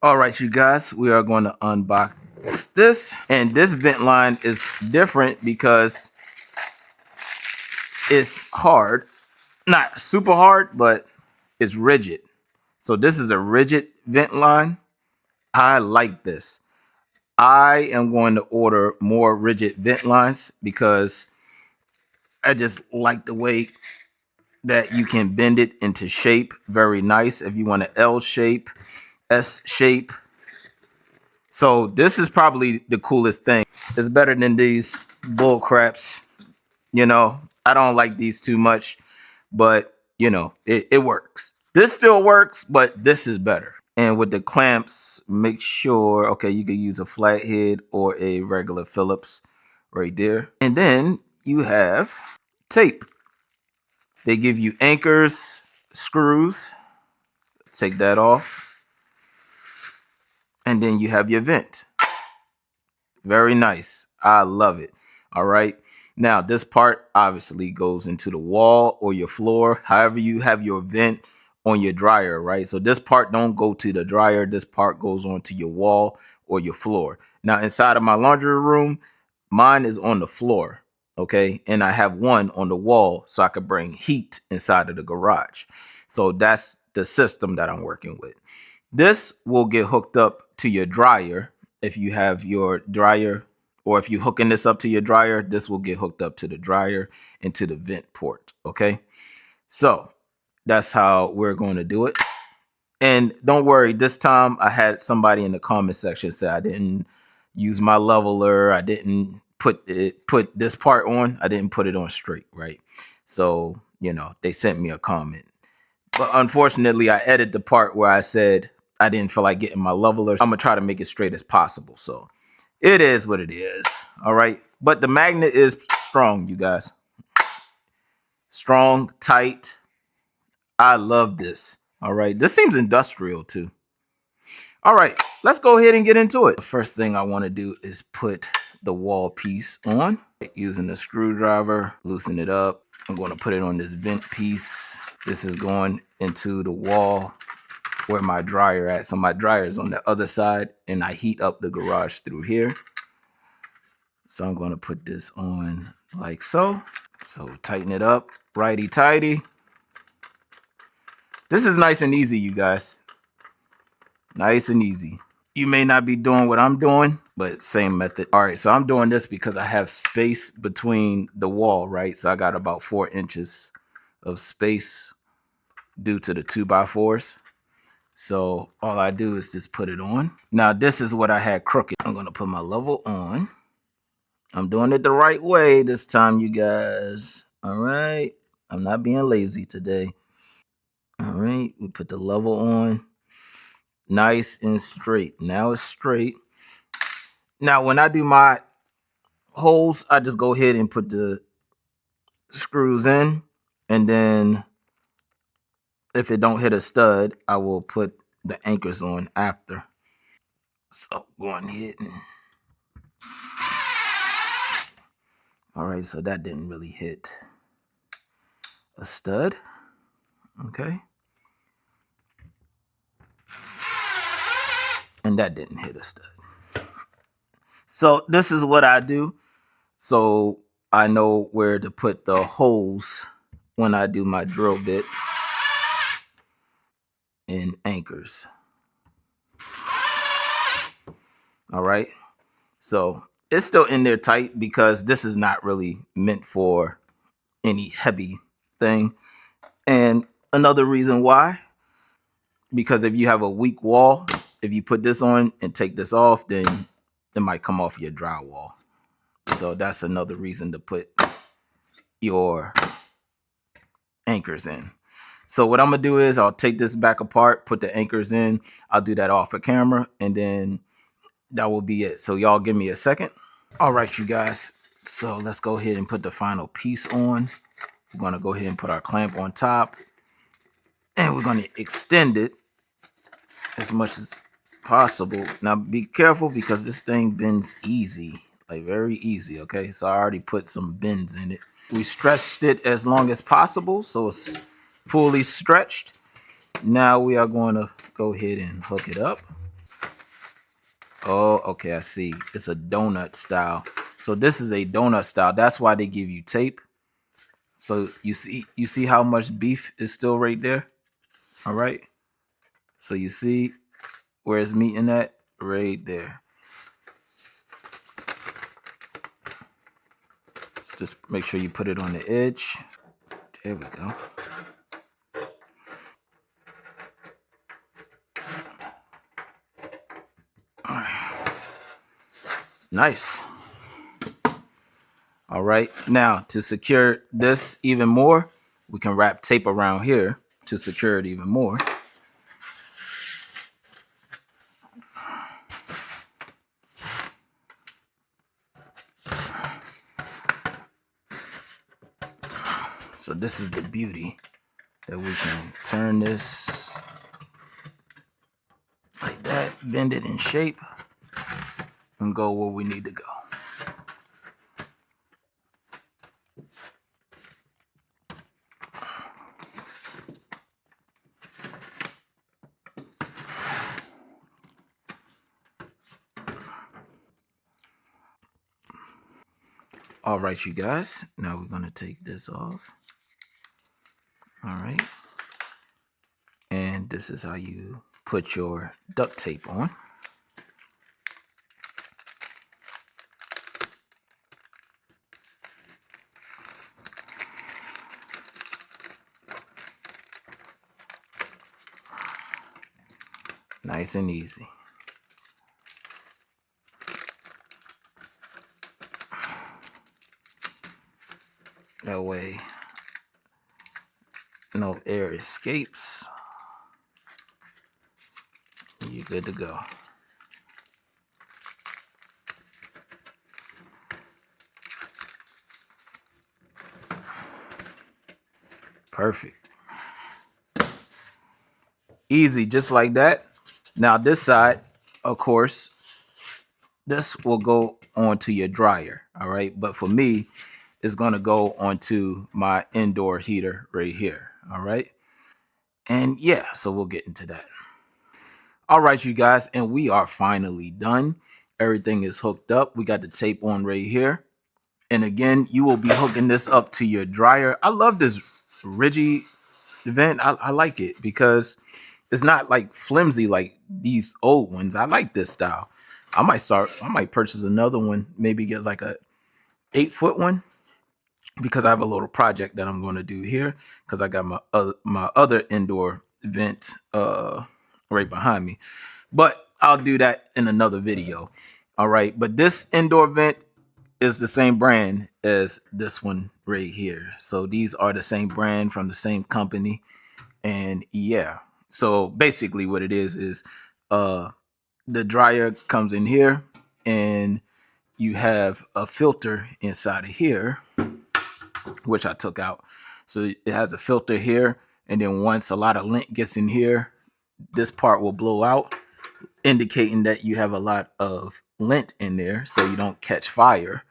All right, you guys, we are going to unbox this. And this vent line is different because it's hard. Not super hard, but it's rigid. So this is a rigid vent line. I like this. I am going to order more rigid vent lines because I just like the way that you can bend it into shape. Very nice. If you want an L shape, S shape. So this is probably the coolest thing. It's better than these bull craps. You know, I don't like these too much, but you know, it works. This still works, but this is better. And with the clamps, make sure, okay, you can use a flathead or a regular Phillips right there. And then you have tape. They give you anchors, screws. Take that off. And then you have your vent. Very nice. I love it. All right. Now, this part obviously goes into the wall or your floor, however you have your vent on your dryer, right? So this part don't go to the dryer. This part goes onto your wall or your floor. Now, inside of my laundry room, mine is on the floor, okay? And I have one on the wall so I could bring heat inside of the garage. So that's the system that I'm working with. This will get hooked up to your dryer. If you have your dryer, or if you're hooking this up to your dryer, this will get hooked up to the dryer and to the vent port, okay? So that's how we're going to do it. And don't worry, this time I had somebody in the comment section say I didn't use my leveler. I didn't put this part on. I didn't put it on straight, right? So, you know, they sent me a comment. But unfortunately, I edited the part where I said I didn't feel like getting my leveler. I'm going to try to make it straight as possible. So it is what it is. All right. But the magnet is strong, you guys. Strong, tight. I love this. All right. This seems industrial too. All right. Let's go ahead and get into it. The first thing I want to do is put the wall piece on using a screwdriver, loosen it up. I'm going to put it on this vent piece. This is going into the wall where my dryer at. So my dryer is on the other side and I heat up the garage through here. So I'm going to put this on like so. So tighten it up, righty tighty. This is nice and easy, you guys. Nice and easy. You may not be doing what I'm doing, but same method. All right, so I'm doing this because I have space between the wall, right? So I got about 4 inches of space due to the 2x4s. So all I do is just put it on. Now this is what I had crooked. I'm gonna put my level on. I'm doing it the right way this time, you guys. All right, I'm not being lazy today. All right, we put the level on. Nice and straight. Now it's straight. Now when I do my holes, I just go ahead and put the screws in, and then if it don't hit a stud, I will put the anchors on after. So going ahead and all right, so that didn't really hit a stud. Okay. And that didn't hit a stud. So this is what I do. So I know where to put the holes when I do my drill bit and anchors. All right. So it's still in there tight because this is not really meant for any heavy thing. And another reason why, because if you have a weak wall, if you put this on and take this off, then it might come off your drywall. So that's another reason to put your anchors in. So what I'm gonna do is I'll take this back apart, put the anchors in. I'll do that off of camera, and then that will be it. So y'all give me a second. All right, you guys. So let's go ahead and put the final piece on. We're gonna go ahead and put our clamp on top, and we're gonna extend it as much as possible. Now be careful because this thing bends easy, like very easy. Okay, so I already put some bends in it. We stretched it as long as possible, so it's fully stretched. Now we are going to go ahead and hook it up. Oh, okay, I see. It's a donut style. So this is a donut style. That's why they give you tape. So you see how much beef is still right there? All right. So you see where it's meeting at? Right there. Just make sure you put it on the edge. There we go. All right. Nice. All right. Now, to secure this even more, we can wrap tape around here to secure it even more. So this is the beauty, that we can turn this like that, bend it in shape, and go where we need to go. All right, you guys, now we're going to take this off. All right. And this is how you put your duct tape on. Nice and easy. That way, no air escapes. You're good to go. Perfect. Easy, just like that. Now this side, of course, this will go onto your dryer, all right? But for me, it's gonna go onto my indoor heater right here, all right? And yeah, so we'll get into that. All right, you guys, and we are finally done. Everything is hooked up. We got the tape on right here. And again, you will be hooking this up to your dryer. I love this rigid vent. I like it because it's not like flimsy like these old ones. I like this style. I might purchase another one, maybe get like a 8-foot one, because I have a little project that I'm going to do here, because I got my other indoor vent right behind me. But I'll do that in another video. All right, but this indoor vent is the same brand as this one right here. So these are the same brand from the same company. And yeah, so basically what it is the dryer comes in here, and you have a filter inside of here, which I took out. So it has a filter here, and then once a lot of lint gets in here, this part will blow out, indicating that you have a lot of lint in there so you don't catch fire.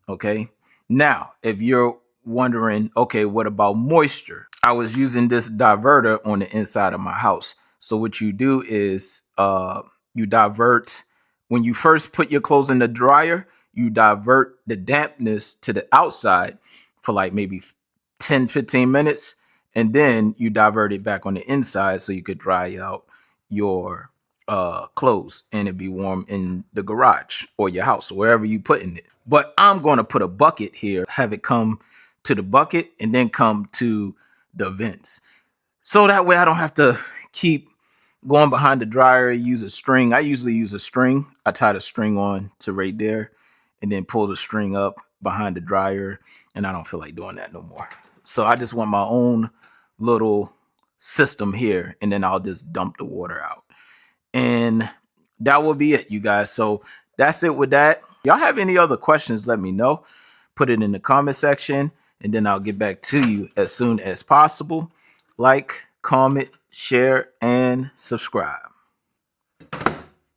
Okay. Now, if you're wondering, okay, what about moisture? I was using this diverter on the inside of my house. So what you do is you divert, when you first put your clothes in the dryer, you divert the dampness to the outside for like maybe 10-15 minutes, and then you divert it back on the inside so you could dry out your clothes and it'd be warm in the garage or your house or wherever you put in it. But I'm going to put a bucket here, have it come to the bucket and then come to the vents. So that way I don't have to keep going behind the dryer, use a string. I usually use a string. I tie the string on to right there and then pull the string up behind the dryer, and I don't feel like doing that no more. So I just want my own little system here, and then I'll just dump the water out. And that will be it, you guys. So that's it with that. Y'all have any other questions, let me know. Put it in the comment section, and then I'll get back to you as soon as possible. Like, comment, share, and subscribe.